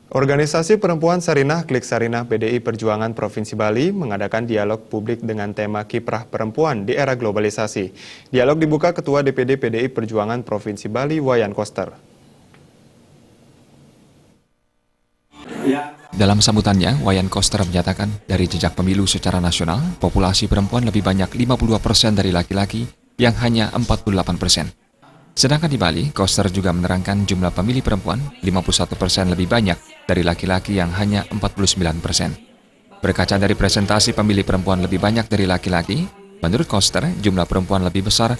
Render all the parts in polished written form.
Organisasi Perempuan Sarinah Klik Sarinah PDI Perjuangan Provinsi Bali mengadakan dialog publik dengan tema Kiprah Perempuan di Era Globalisasi. Dialog dibuka Ketua DPD PDI Perjuangan Provinsi Bali, Wayan Koster. Dalam sambutannya, Wayan Koster menyatakan dari jejak pemilu secara nasional, populasi perempuan lebih banyak 52% dari laki-laki yang hanya 48%. Sedangkan di Bali, Koster juga menerangkan jumlah pemilih perempuan 51% lebih banyak dari laki-laki yang hanya 49%. Berkaca dari presentasi pemilih perempuan lebih banyak dari laki-laki, menurut Koster jumlah perempuan lebih besar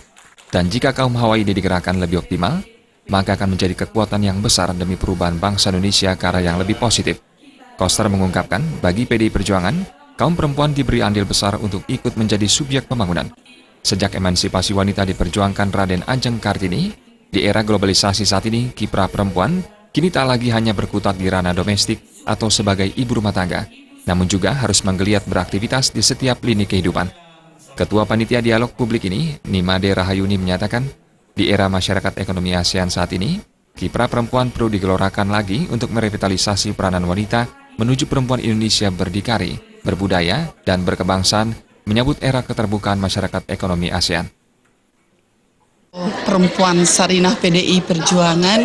dan jika kaum hawa ini digerakkan lebih optimal, maka akan menjadi kekuatan yang besar demi perubahan bangsa Indonesia ke arah yang lebih positif. Koster mengungkapkan, bagi PDI Perjuangan, kaum perempuan diberi andil besar untuk ikut menjadi subjek pembangunan. Sejak emansipasi wanita diperjuangkan Raden Ajeng Kartini, di era globalisasi saat ini, kiprah perempuan kini tak lagi hanya berkutat di ranah domestik atau sebagai ibu rumah tangga, namun juga harus menggeliat beraktivitas di setiap lini kehidupan. Ketua Panitia Dialog Publik ini, Nimade Rahayuni menyatakan, di era masyarakat ekonomi ASEAN saat ini, kiprah perempuan perlu digelorakan lagi untuk merevitalisasi peranan wanita menuju perempuan Indonesia berdikari, berbudaya, dan berkebangsaan menyambut era keterbukaan masyarakat ekonomi ASEAN. Perempuan Sarinah PDI Perjuangan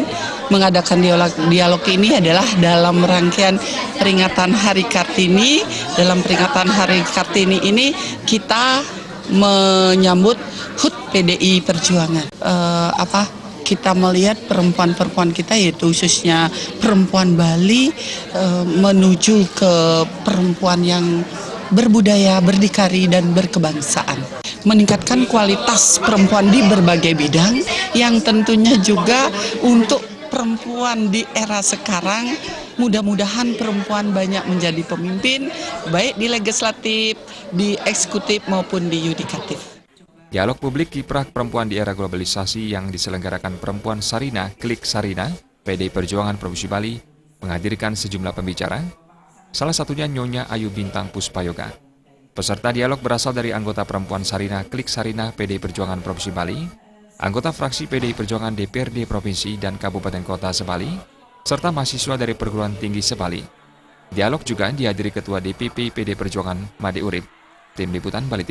mengadakan dialog ini adalah dalam rangkaian peringatan Hari Kartini. Dalam peringatan Hari Kartini ini kita menyambut HUT PDI Perjuangan. Kita melihat perempuan-perempuan kita, yaitu khususnya perempuan Bali, menuju ke perempuan yang berbudaya, berdikari, dan berkebangsaan. Meningkatkan kualitas perempuan di berbagai bidang yang tentunya juga untuk perempuan di era sekarang, mudah-mudahan perempuan banyak menjadi pemimpin, baik di legislatif, di eksekutif, maupun di yudikatif. Dialog publik kiprah perempuan di era globalisasi yang diselenggarakan Perempuan Sarinah Klik Sarinah PDI Perjuangan Provinsi Bali menghadirkan sejumlah pembicara, salah satunya Nyonya Ayu Bintang Puspayoga. Peserta dialog berasal dari anggota Perempuan Sarinah Klik Sarinah PDI Perjuangan Provinsi Bali, anggota fraksi PDI Perjuangan DPRD Provinsi dan Kabupaten Kota Sebali, serta mahasiswa dari Perguruan Tinggi Sebali. Dialog juga dihadiri Ketua DPP PDI Perjuangan Made Urip. Tim Liputan Bali.